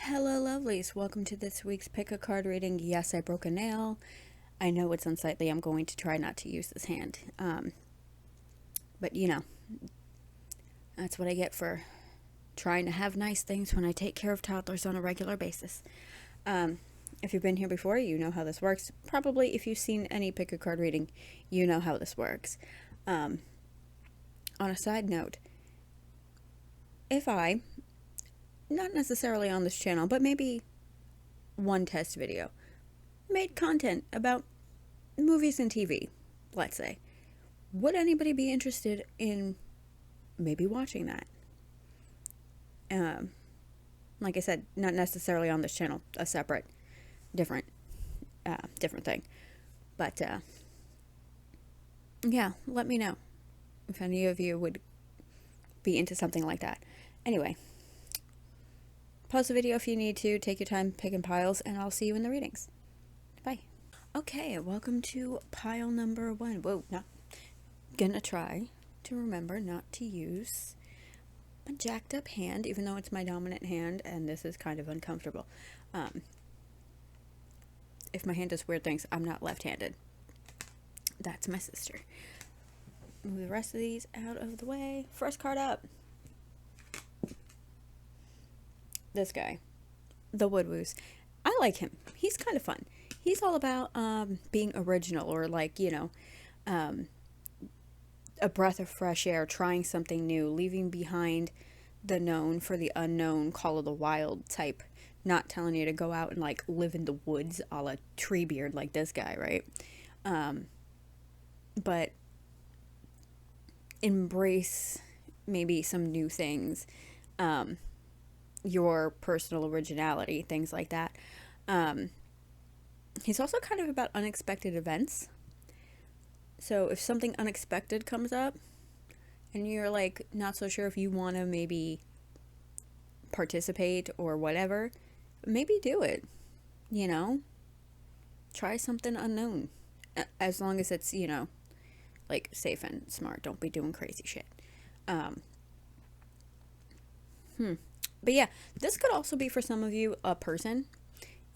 Hello, lovelies. Welcome to this week's pick a card reading. Yes, I broke a nail. I know it's unsightly. I'm going to try not to use this hand. But that's what I get for trying to have nice things when I take care of toddlers on a regular basis. If you've been here before, you know how this works. Probably if you've seen any pick a card reading, you know how this works. On a side note, if I, not necessarily on this channel, but maybe one test video, made content about movies and TV, let's say, would anybody be interested in maybe watching that? Like I said, not necessarily on this channel, a separate, different thing. But yeah, let me know if any of you would be into something like that. Anyway, pause the video if you need to, take your time picking piles, and I'll see you in the readings. Bye. Okay, welcome to pile number 1. Whoa, not gonna try to remember not to use a jacked up hand, even though it's my dominant hand, and this is kind of uncomfortable. If my hand does weird things, I'm not left-handed. That's my sister. Move the rest of these out of the way. First card up. This guy, the Woodwoos. I like him. He's kind of fun. He's all about being original, or a breath of fresh air, trying something new, leaving behind the known for the unknown, call of the wild type. Not telling you to go out and live in the woods a la Treebeard like this guy, right? But embrace maybe some new things, your personal originality, things like that. He's also kind of about unexpected events. So if something unexpected comes up and you're not so sure if you want to maybe participate or whatever, maybe do it. Try something unknown, as long as it's safe and smart. Don't be doing crazy shit. But yeah, this could also be for some of you a person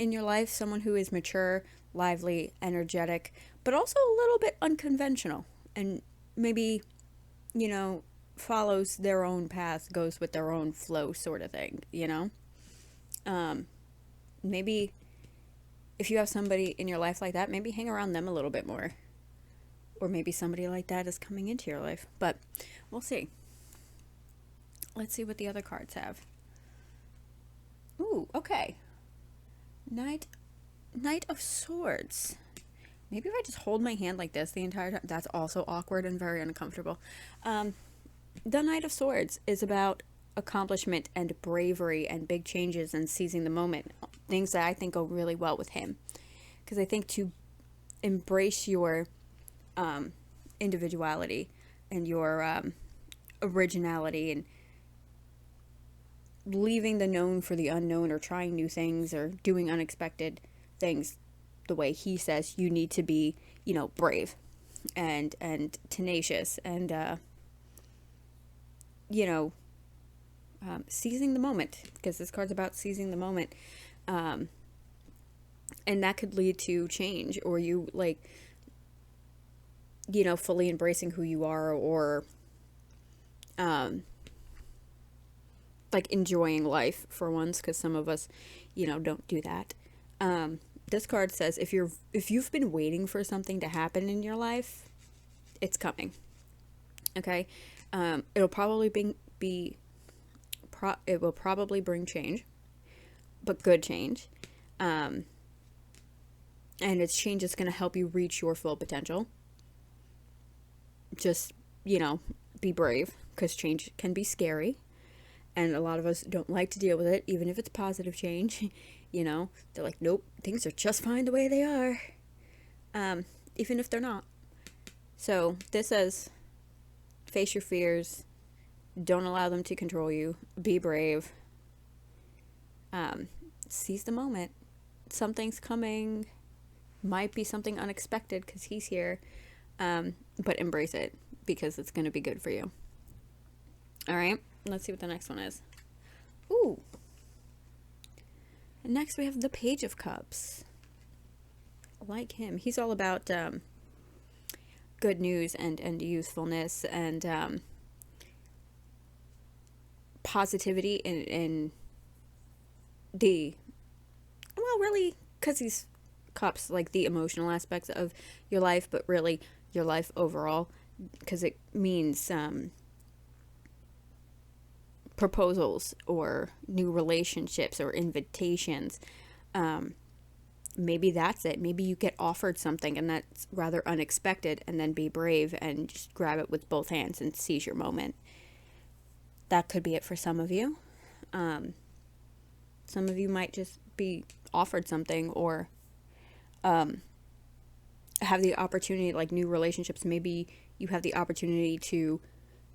in your life, someone who is mature, lively, energetic, but also a little bit unconventional, and maybe follows their own path, goes with their own flow, sort of thing. Maybe if you have somebody in your life like that, maybe hang around them a little bit more, or maybe somebody like that is coming into your life, but we'll see. Let's see what the other cards have. Ooh, okay. Knight of Swords. Maybe if I just hold my hand like this the entire time. That's also awkward and very uncomfortable. The Knight of Swords is about accomplishment and bravery and big changes and seizing the moment. Things that I think go really well with him. Because I think to embrace your individuality and your originality, and leaving the known for the unknown, or trying new things, or doing unexpected things, the way he says, you need to be, brave and tenacious, and seizing the moment, because this card's about seizing the moment, and that could lead to change, or you fully embracing who you are, or enjoying life for once, because some of us don't do that. This card says if you've been waiting for something to happen in your life, it's coming. Okay. It'll probably it will probably bring change, but good change. And it's change that's going to help you reach your full potential. Just be brave, because change can be scary, and a lot of us don't like to deal with it, even if it's positive change. They're like, nope, things are just fine the way they are, even if they're not. So this says, face your fears, don't allow them to control you, be brave, seize the moment. Something's coming, might be something unexpected because he's here, but embrace it, because it's going to be good for you. All right, let's see what the next one is. Ooh, And next we have the Page of Cups. Like him, he's all about good news and youthfulness and positivity in the, well, really, because he's cups, like the emotional aspects of your life, but really your life overall, because it means proposals or new relationships or invitations. Maybe that's it. Maybe you get offered something and that's rather unexpected, and then be brave and just grab it with both hands and seize your moment. That could be it for some of you. Some of you might just be offered something, or have the opportunity, like new relationships. Maybe you have the opportunity to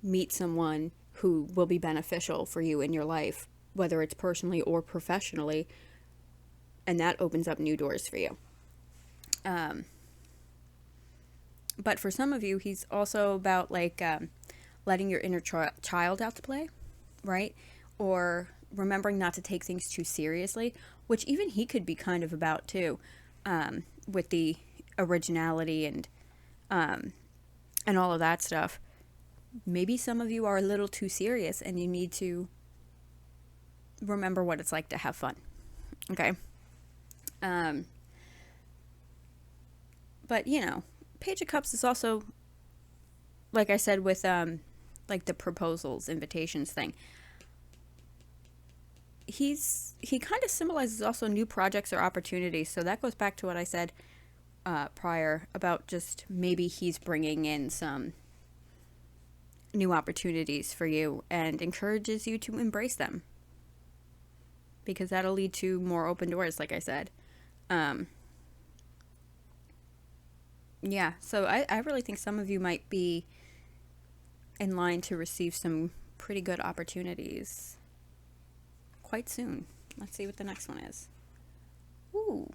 meet someone who will be beneficial for you in your life, whether it's personally or professionally, and that opens up new doors for you. But for some of you, he's also about like letting your inner child out to play, right? Or remembering not to take things too seriously, which even he could be kind of about too, with the originality and all of that stuff. Maybe some of you are a little too serious and you need to remember what it's like to have fun. Okay. But Page of Cups is also, like I said, with like the proposals, invitations thing. He kind of symbolizes also new projects or opportunities. So that goes back to what I said prior about just maybe he's bringing in some new opportunities for you and encourages you to embrace them, because that'll lead to more open doors, like I said. Yeah, so I really think some of you might be in line to receive some pretty good opportunities quite soon. Let's see what the next one is. Ooh,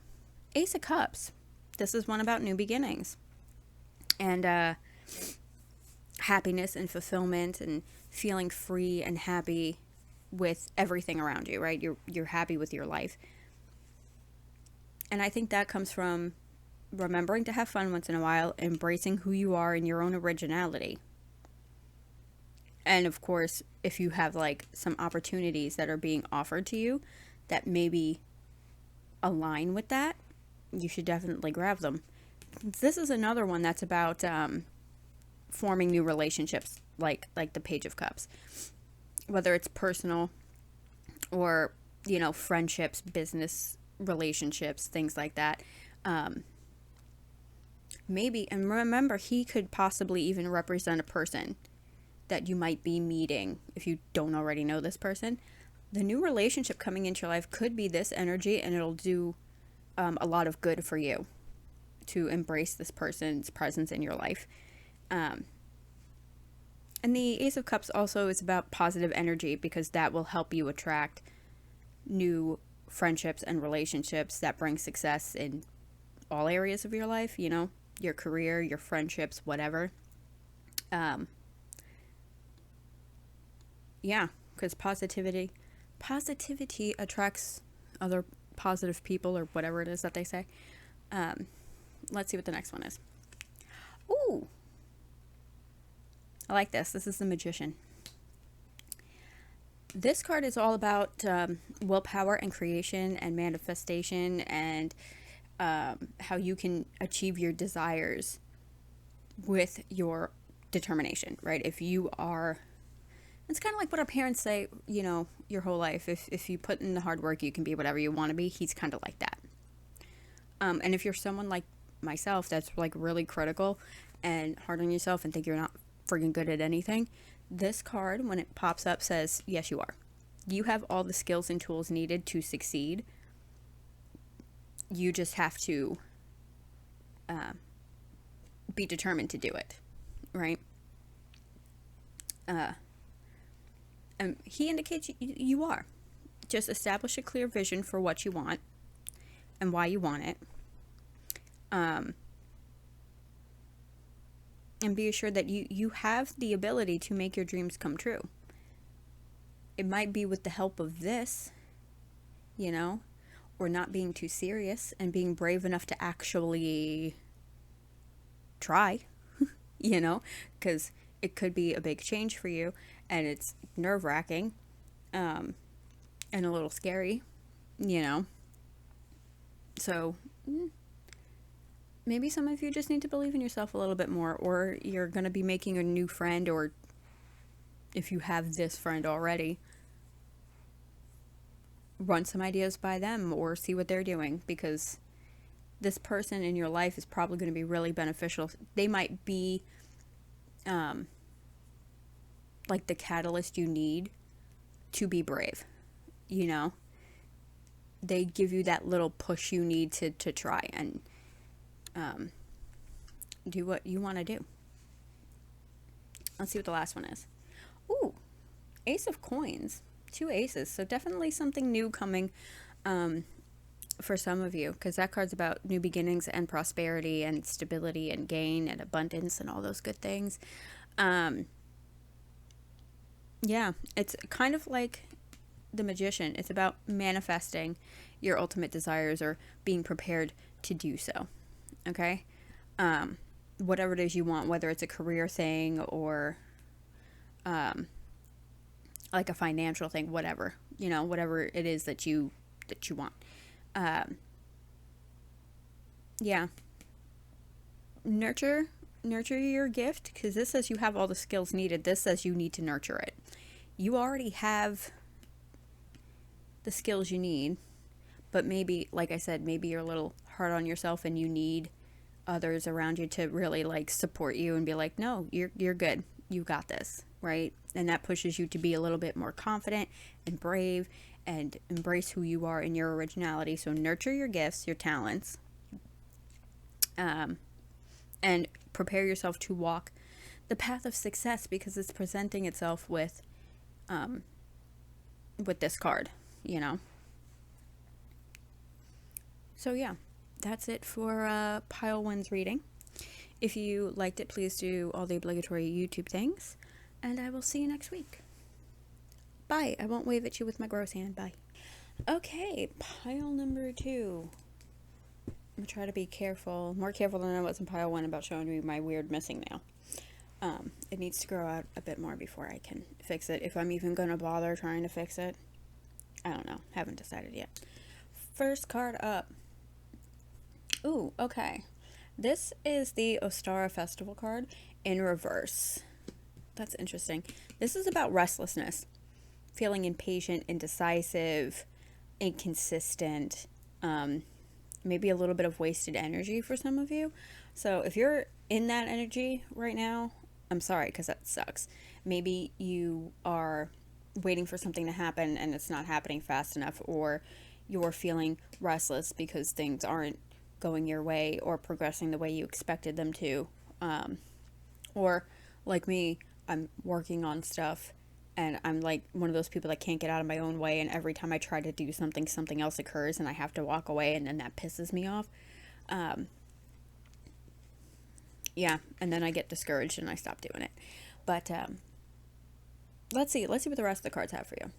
Ace of Cups. This is one about new beginnings and happiness and fulfillment and feeling free and happy with everything around you, right? You're happy with your life. And I think that comes from remembering to have fun once in a while, embracing who you are in your own originality. And of course, if you have like some opportunities that are being offered to you that maybe align with that, you should definitely grab them. This is another one that's about forming new relationships, like the Page of Cups, whether it's personal or friendships, business relationships, things like that. Maybe, and remember, he could possibly even represent a person that you might be meeting if you don't already know this person. The new relationship coming into your life could be this energy, and it'll do a lot of good for you to embrace this person's presence in your life. And the Ace of Cups also is about positive energy, because that will help you attract new friendships and relationships that bring success in all areas of your life, your career, your friendships, whatever. Yeah, because positivity attracts other positive people, or whatever it is that they say. Let's see what the next one is. Ooh, I like this. This is the Magician. This card is all about willpower and creation and manifestation, and how you can achieve your desires with your determination, right? If you are, it's kind of like what our parents say, your whole life. If you put in the hard work, you can be whatever you want to be. He's kind of like that. And if you're someone like myself that's like really critical and hard on yourself and think you're not friggin' good at anything, this card, when it pops up, says, yes, you are. You have all the skills and tools needed to succeed. You just have to be determined to do it, right? And he indicates you are. Just establish a clear vision for what you want and why you want it. And be assured that you have the ability to make your dreams come true. It might be with the help of this, or not being too serious and being brave enough to actually try, you know, because it could be a big change for you and it's nerve wracking, and a little scary, you know. So maybe some of you just need to believe in yourself a little bit more, or you're going to be making a new friend, or if you have this friend already, run some ideas by them or see what they're doing, because this person in your life is probably going to be really beneficial. They might be like the catalyst you need to be brave, you know. They give you that little push you need to try and do what you want to do. Let's see what the last one is. Ooh, Ace of Coins. 2 aces. So definitely something new coming for some of you, because that card's about new beginnings and prosperity and stability and gain and abundance and all those good things. Yeah, it's kind of like the Magician. It's about manifesting your ultimate desires or being prepared to do so. Okay? Whatever it is you want, whether it's a career thing or like a financial thing, whatever, you know, whatever it is that you want. Yeah. Nurture your gift, because this says you have all the skills needed. This says you need to nurture it. You already have the skills you need, but maybe, like I said, maybe you're a little hard on yourself and you need others around you to really like support you and be like, no, you're good. You got this, right? And that pushes you to be a little bit more confident and brave and embrace who you are in your originality. So nurture your gifts, your talents, and prepare yourself to walk the path of success, because it's presenting itself with this card, you know. So yeah, that's it for Pile 1's reading. If you liked it, please do all the obligatory YouTube things, and I will see you next week. Bye. I won't wave at you with my gross hand. Bye. Okay, pile number 2. I'm going to try to be careful, more careful than I was in pile 1 about showing you my weird missing nail. It needs to grow out a bit more before I can fix it. If I'm even going to bother trying to fix it, I don't know. Haven't decided yet. First card up. Ooh, okay. This is the Ostara Festival card in reverse. That's interesting. This is about restlessness, feeling impatient, indecisive, inconsistent, maybe a little bit of wasted energy for some of you. So if you're in that energy right now, I'm sorry, because that sucks. Maybe you are waiting for something to happen and it's not happening fast enough, or you're feeling restless because things aren't going your way or progressing the way you expected them to. Or like me, I'm working on stuff and I'm like one of those people that can't get out of my own way, and every time I try to do something, something else occurs and I have to walk away, and then that pisses me off. Yeah, and then I get discouraged and I stop doing it. But let's see what the rest of the cards have for you.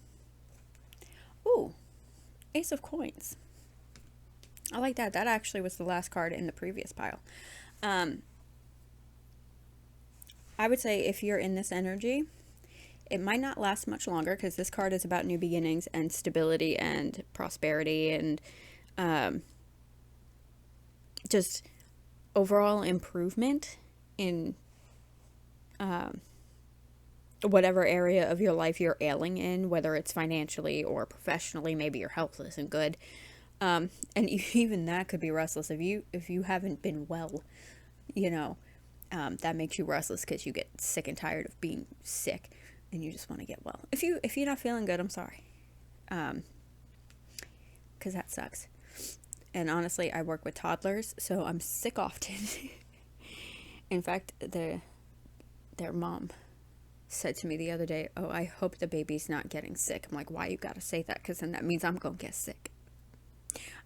Ooh, Ace of Coins. I like that. That actually was the last card in the previous pile. I would say if you're in this energy, it might not last much longer, because this card is about new beginnings and stability and prosperity and just overall improvement in whatever area of your life you're ailing in, whether it's financially or professionally. Maybe your health isn't good. And even that could be restless. If you haven't been well, you know, that makes you restless because you get sick and tired of being sick and you just want to get well. If you're not feeling good, I'm sorry. Because that sucks. And honestly, I work with toddlers, so I'm sick often. In fact, their mom said to me the other day, "Oh, I hope the baby's not getting sick." I'm like, "Why you gotta say that? Because then that means I'm gonna get sick."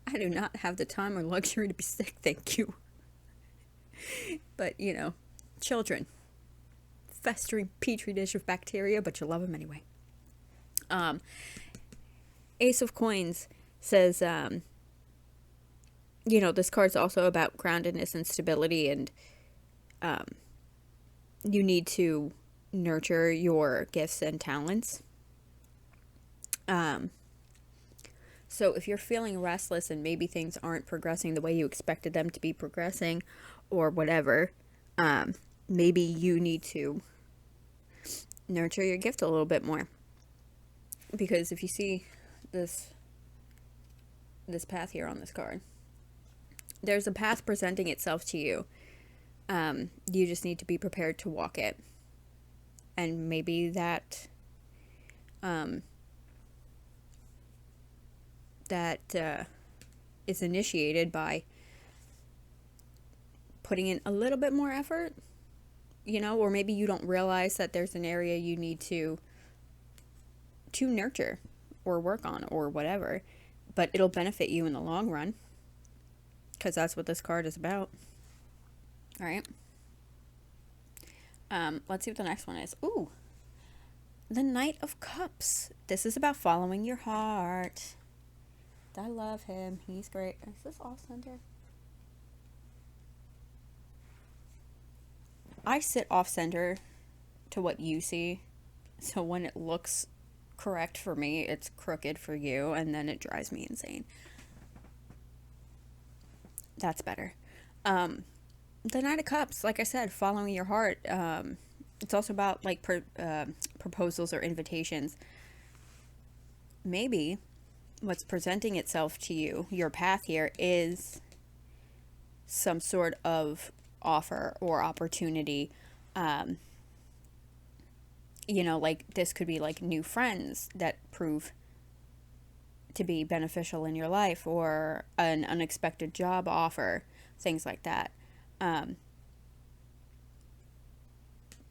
I do not have the time or luxury to be sick, thank you. But, you know, children. Festering petri dish of bacteria, but you love them anyway. Ace of Coins says, This card's also about groundedness and stability, and um, you need to nurture your gifts and talents. Um, so if you're feeling restless and maybe things aren't progressing the way you expected them to be progressing or whatever, maybe you need to nurture your gift a little bit more. Because if you see this path here on this card, there's a path presenting itself to you. You just need to be prepared to walk it. And maybe that is initiated by putting in a little bit more effort, or maybe you don't realize that there's an area you need to nurture or work on or whatever, but it'll benefit you in the long run, because that's what this card is about. All right. Let's see what the next one is. Ooh, the Knight of Cups. This is about following your heart. I love him. He's great. Is this off center? I sit off center to what you see. So when it looks correct for me, it's crooked for you, and then it drives me insane. That's better. The Knight of Cups, like I said, following your heart. It's also about like proposals or invitations. Maybe what's presenting itself to you, your path here, is some sort of offer or opportunity. Like this could be like new friends that prove to be beneficial in your life, or an unexpected job offer, things like that.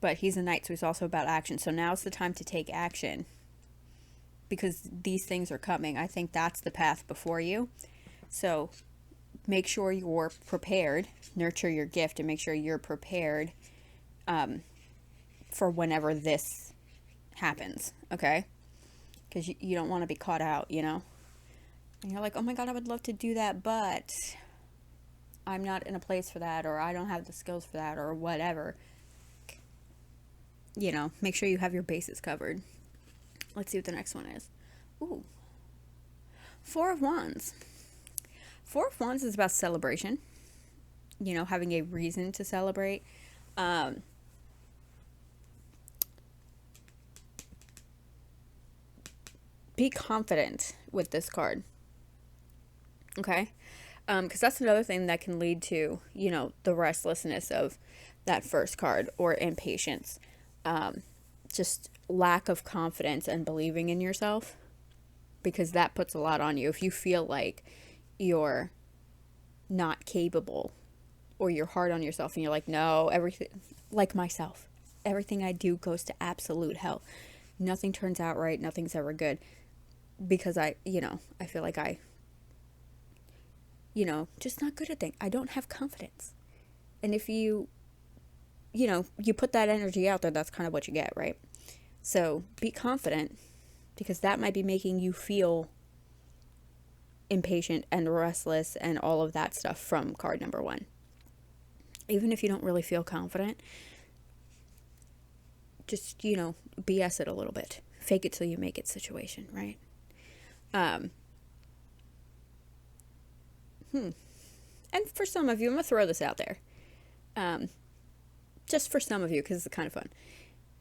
But he's a knight, so he's also about action. So now's the time to take action, because these things are coming. I think that's the path before you. So make sure you're prepared, nurture your gift, and make sure you're prepared for whenever this happens, okay? Because you don't want to be caught out, And you're like, oh my God, I would love to do that, but I'm not in a place for that, or I don't have the skills for that, or whatever. Make sure you have your bases covered. Let's see what the next one is. Ooh. Four of Wands. Four of Wands is about celebration. Having a reason to celebrate. Be confident with this card. Okay? Because that's another thing that can lead to, the restlessness of that first card, or impatience. Just lack of confidence and believing in yourself, because that puts a lot on you. If you feel like you're not capable, or you're hard on yourself and you're like, no, everything, like myself, everything I do goes to absolute hell. Nothing turns out right. Nothing's ever good, because I feel like just not good at things. I don't have confidence. And if you put that energy out there, that's kind of what you get, right? So be confident, because that might be making you feel impatient and restless and all of that stuff from card number 1. Even if you don't really feel confident, just, BS it a little bit. Fake it till you make it situation, right? And for some of you, I'm going to throw this out there. Just for some of you, because it's kind of fun.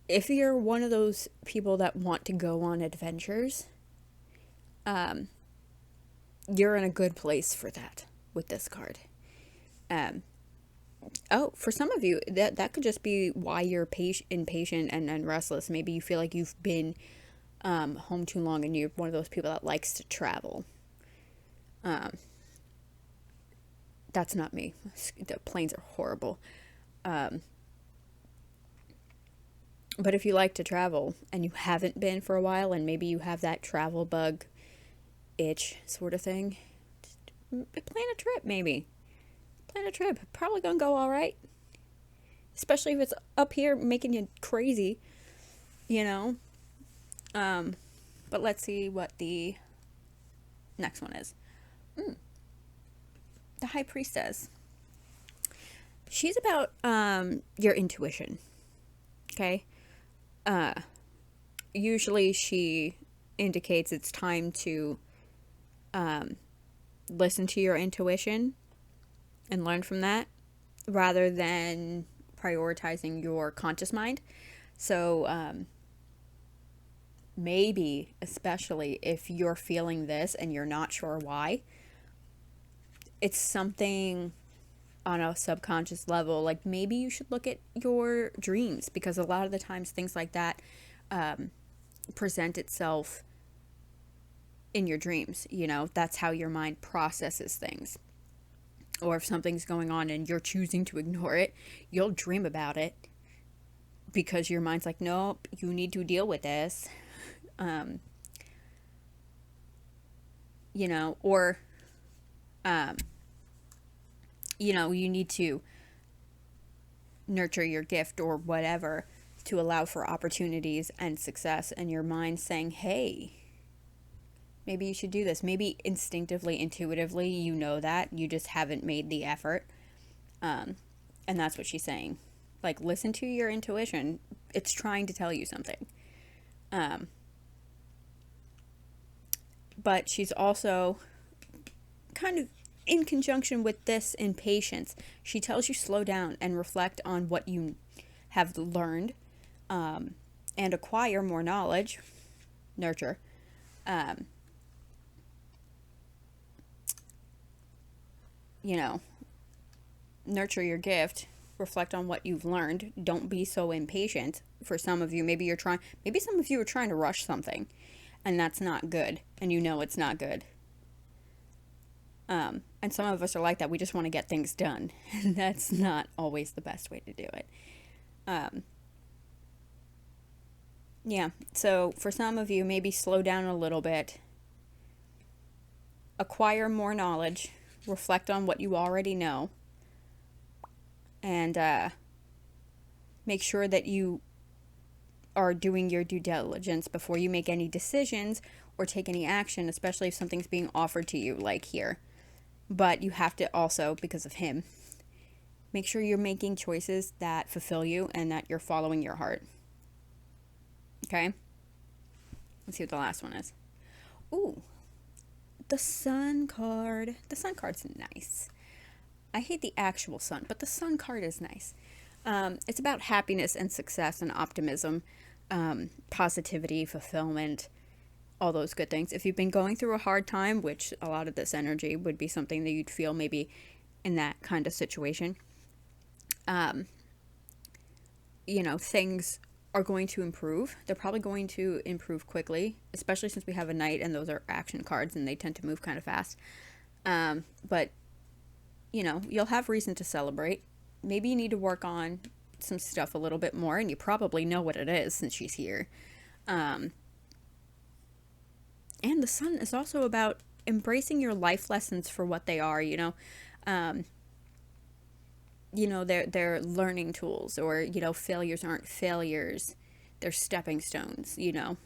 If you're one of those people that want to go on adventures, you're in a good place for that with this card. For some of you, that could just be why you're impatient and restless. Maybe you feel like you've been home too long, and you're one of those people that likes to travel. That's not me. The planes are horrible. But if you like to travel and you haven't been for a while, and maybe you have that travel bug itch sort of thing, just plan a trip, maybe. Plan a trip. Probably gonna go all right. Especially if it's up here making you crazy, But let's see what the next one is. the High Priestess. She's about your intuition. Okay? Usually she indicates it's time to listen to your intuition and learn from that rather than prioritizing your conscious mind. So maybe, especially if you're feeling this and you're not sure why, it's something on a subconscious level. Like maybe you should look at your dreams, because a lot of the times things like that present itself in your dreams. You know, that's how your mind processes things. Or if something's going on and you're choosing to ignore it, you'll dream about it because your mind's like, nope, you need to deal with this. You know, or you know, you need to nurture your gift or whatever to allow for opportunities and success, and your mind saying, hey, maybe you should do this. Maybe instinctively, intuitively, you know that. You just haven't made the effort. And that's what she's saying. Like, listen to your intuition. It's trying to tell you something. But she's also kind of in conjunction with this impatience. She tells you slow down and reflect on what you have learned, and acquire more knowledge, nurture. You know, nurture your gift, reflect on what you've learned. Don't be so impatient. For some of you, maybe some of you are trying to rush something, and that's not good, and you know it's not good. And some of us are like that. We just want to get things done, and that's not always the best way to do it. Yeah, so for some of you, maybe slow down a little bit, acquire more knowledge, reflect on what you already know, and make sure that you are doing your due diligence before you make any decisions or take any action, especially if something's being offered to you, like here. But you have to also, because of him, make sure you're making choices that fulfill you and that you're following your heart. Okay? Let's see what the last one is. Ooh, the Sun card. The Sun card's nice. I hate the actual Sun, but the Sun card is nice. It's about happiness and success and optimism, positivity, fulfillment, all those good things. If you've been going through a hard time, which a lot of this energy would be something that you'd feel maybe in that kind of situation, you know, things are going to improve. They're probably going to improve quickly, especially since we have a Knight and those are action cards and they tend to move kind of fast. But, you know, you'll have reason to celebrate. Maybe you need to work on some stuff a little bit more, and you probably know what it is since she's here. And the Sun is also about embracing your life lessons for what they are, you know. You know, they're learning tools, or, you know, failures aren't failures. They're stepping stones, you know.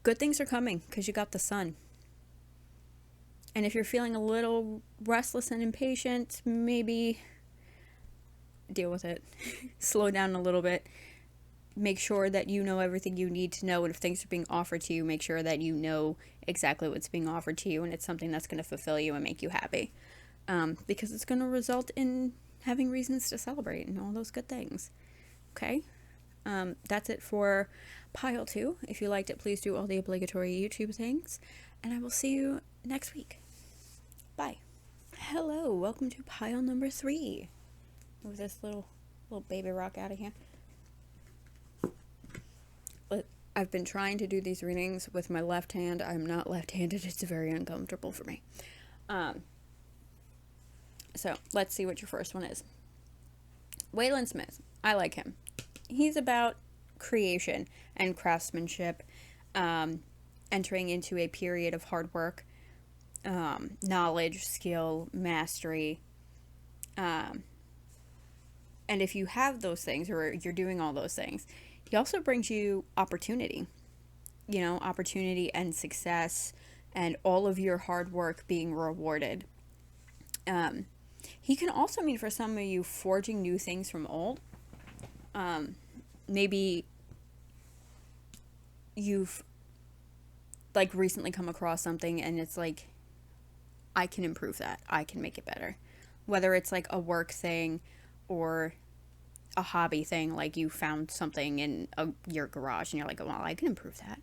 Good things are coming because you got the Sun. And if you're feeling a little restless and impatient, maybe deal with it. Slow down a little bit. Make sure that you know everything you need to know. And if things are being offered to you, make sure that you know exactly what's being offered to you and it's something that's going to fulfill you and make you happy. Because it's going to result in having reasons to celebrate and all those good things. Okay? That's it for pile 2. If you liked it, please do all the obligatory YouTube things. And I will see you next week. Bye. Hello, welcome to pile number 3. Move this little baby rock out of here. I've been trying to do these readings with my left hand. I'm not left-handed. It's very uncomfortable for me. So let's see what your first one is. Waylon Smith. I like him. He's about creation and craftsmanship, entering into a period of hard work, knowledge, skill, mastery. And if you have those things, or you're doing all those things, he also brings you opportunity. You know, opportunity and success and all of your hard work being rewarded. He can also mean for some of you forging new things from old. Maybe you've like recently come across something and it's like, I can improve that. I can make it better. Whether it's like a work thing or a hobby thing, like you found something in your garage and you're like, well, I can improve that.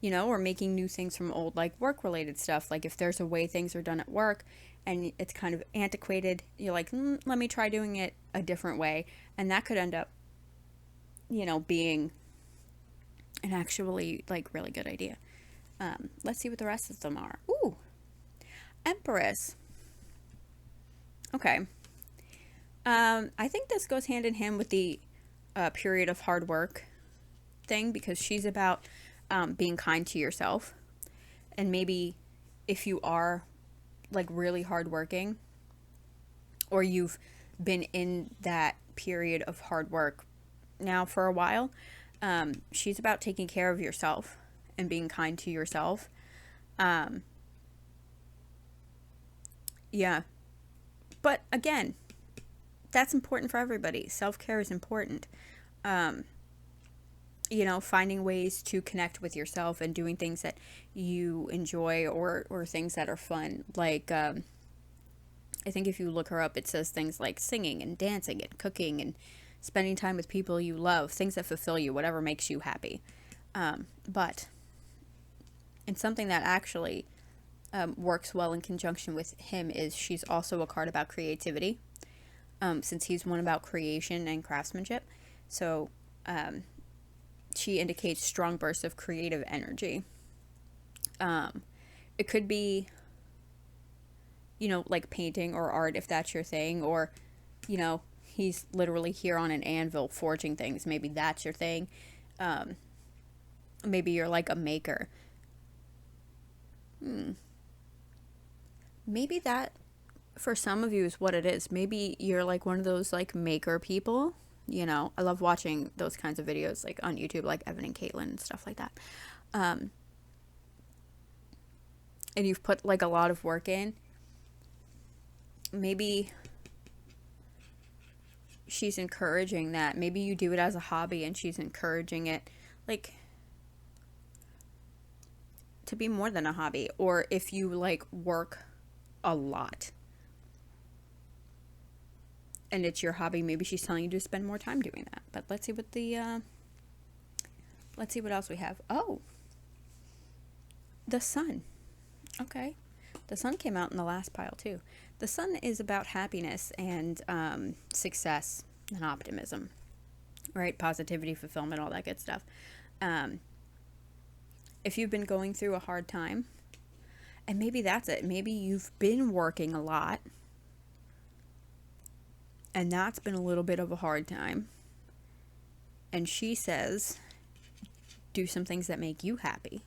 Or making new things from old, like work related stuff. Like if there's a way things are done at work and it's kind of antiquated, you're like, let me try doing it a different way. And that could end up, being an actually like really good idea. Let's see what the rest of them are. Ooh, Empress. Okay. I think this goes hand in hand with the period of hard work thing, because she's about being kind to yourself. And maybe if you are like really hardworking, or you've been in that period of hard work now for a while, she's about taking care of yourself and being kind to yourself. Yeah. But again, that's important for everybody. Self-care is important. Finding ways to connect with yourself and doing things that you enjoy, or things that are fun. Like, I think if you look her up, it says things like singing and dancing and cooking and spending time with people you love, things that fulfill you, whatever makes you happy. But, and something that actually works well in conjunction with him is she's also a card about creativity, since he's one about creation and craftsmanship. So, she indicates strong bursts of creative energy. It could be, like painting or art, if that's your thing, or, he's literally here on an anvil forging things. Maybe that's your thing. Maybe you're like a maker. Maybe that, for some of you, is what it is. Maybe you're like one of those like maker people. I love watching those kinds of videos like on YouTube, like Evan and Caitlin and stuff like that. And you've put like a lot of work in. Maybe she's encouraging that. Maybe you do it as a hobby and she's encouraging it like to be more than a hobby. Or if you like work a lot and it's your hobby, maybe she's telling you to spend more time doing that. But let's see what else we have. Oh, the sun. Okay. The sun came out in the last pile too. The sun is about happiness and success and optimism, right? Positivity, fulfillment, all that good stuff. If you've been going through a hard time, and maybe that's it. Maybe you've been working a lot, and that's been a little bit of a hard time. And she says, do some things that make you happy.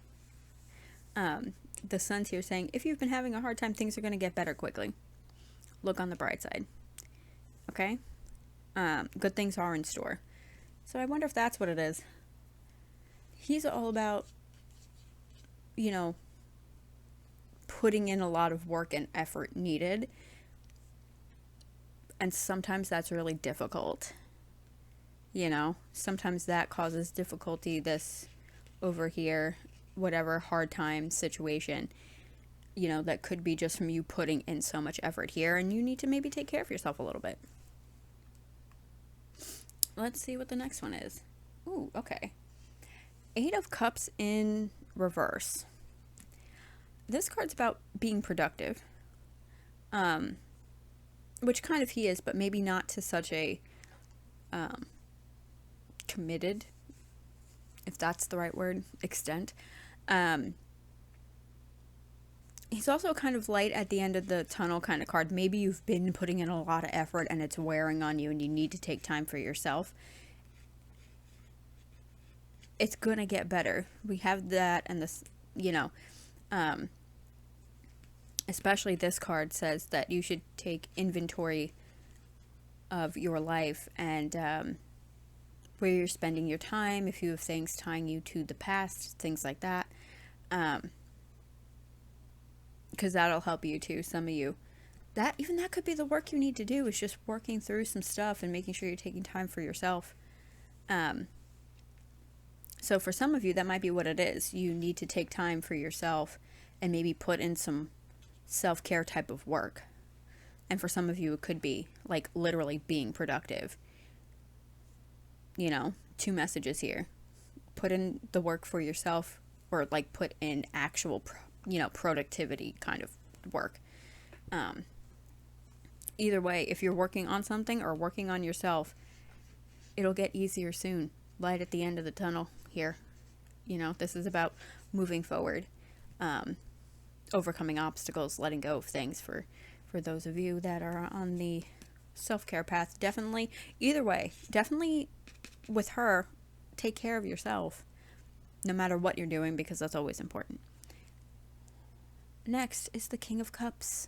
The sun's here saying, if you've been having a hard time, things are going to get better quickly. Look on the bright side. Okay? Good things are in store. So I wonder if that's what it is. He's all about, putting in a lot of work and effort needed. And sometimes that's really difficult. Sometimes that causes difficulty, this over here, whatever hard time situation, that could be just from you putting in so much effort here, and you need to maybe take care of yourself a little bit. Let's see what the next one is. Ooh, okay. 8 of Cups in reverse. This card's about being productive, which kind of he is, but maybe not to such a committed, if that's the right word, extent. He's also kind of light at the end of the tunnel kind of card. Maybe you've been putting in a lot of effort and it's wearing on you and you need to take time for yourself. It's gonna get better. We have that, and this, especially this card says that you should take inventory of your life and where you're spending your time, if you have things tying you to the past, things like that. because that'll help you too. Some of you, that could be the work you need to do, is just working through some stuff and making sure you're taking time for yourself. So for some of you, that might be what it is. You need to take time for yourself and maybe put in some self-care type of work. And for some of you, it could be like literally being productive. You know, 2 messages here. Put in the work for yourself, or like put in actual, productivity kind of work. Either way, if you're working on something or working on yourself, it'll get easier soon. Light at the end of the tunnel here. This is about moving forward, overcoming obstacles, letting go of things for those of you that are on the self-care path. Definitely, either way, definitely with her, take care of yourself no matter what you're doing, because that's always important. Next is the King of Cups.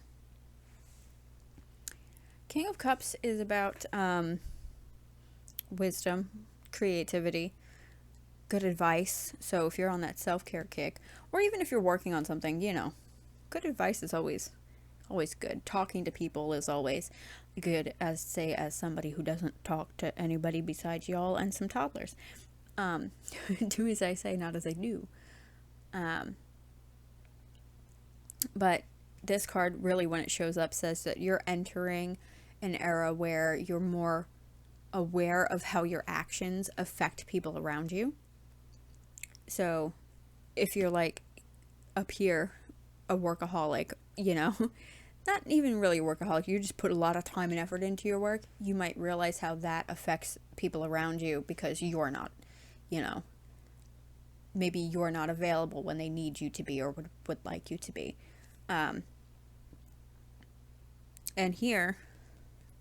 King of Cups is about wisdom, creativity, good advice. So if you're on that self-care kick, or even if you're working on something, good advice is always good. Talking to people is always good, as somebody who doesn't talk to anybody besides y'all and some toddlers. Do as I say, not as I do. But this card really, when it shows up, says that you're entering an era where you're more aware of how your actions affect people around you. So if you're like up here, a workaholic, not even really a workaholic, you just put a lot of time and effort into your work, you might realize how that affects people around you, because you're not, maybe you're not available when they need you to be, or would like you to be. And here,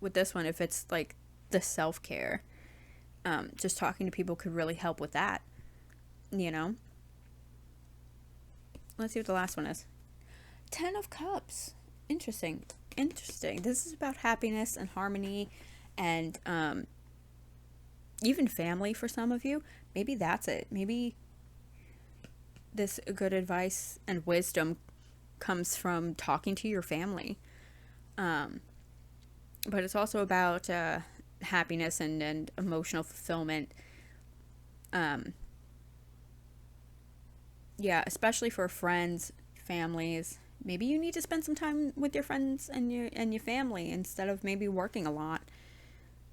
with this one, if it's like the self-care, just talking to people could really help with that, Let's see what the last one is. 10 of Cups. Interesting. This is about happiness and harmony, and even family for some of you. Maybe that's it. Maybe this good advice and wisdom comes from talking to your family. But it's also about happiness and emotional fulfillment. Yeah, especially for friends, families. Maybe you need to spend some time with your friends and your family instead of maybe working a lot,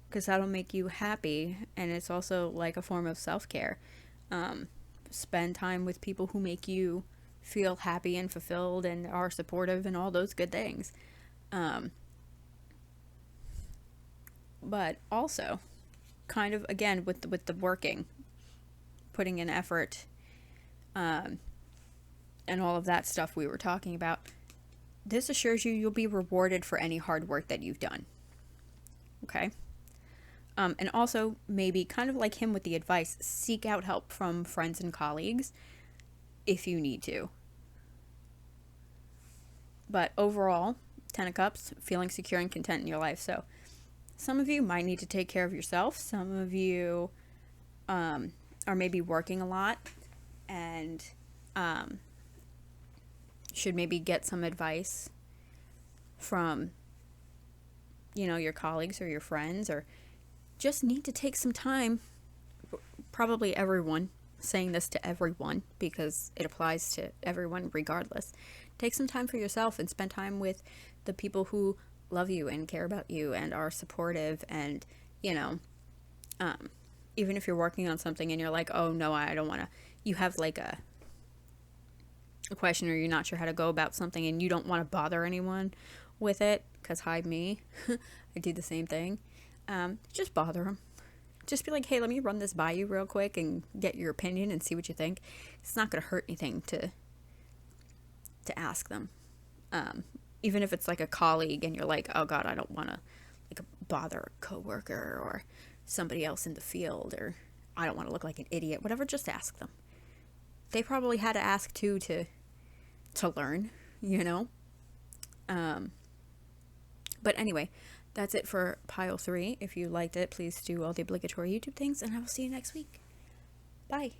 because that'll make you happy, and it's also like a form of self-care. Spend time with people who make you feel happy and fulfilled and are supportive and all those good things. But also, kind of again with the working, putting in effort, and all of that stuff we were talking about, this assures you'll be rewarded for any hard work that you've done. Okay? And also, maybe kind of like him with the advice, seek out help from friends and colleagues if you need to. But overall, 10 of Cups, feeling secure and content in your life. So some of you might need to take care of yourself. Some of you are maybe working a lot and should maybe get some advice from, your colleagues or your friends, or just need to take some time. Probably everyone, saying this to everyone because it applies to everyone regardless. Take some time for yourself and spend time with the people who love you and care about you and are supportive, and even if you're working on something and you're like, oh no, I don't want to, you have like a question, or you're not sure how to go about something and you don't want to bother anyone with it, because hide me, I do the same thing. Just bother them. Just be like, hey, let me run this by you real quick and get your opinion and see what you think. It's not going to hurt anything to ask them. Even if it's like a colleague and you're like, oh God, I don't want to like bother a coworker or somebody else in the field, or I don't want to look like an idiot, whatever, just ask them. They probably had to ask too to learn, But anyway, that's it for pile 3. If you liked it, please do all the obligatory YouTube things, and I will see you next week. Bye.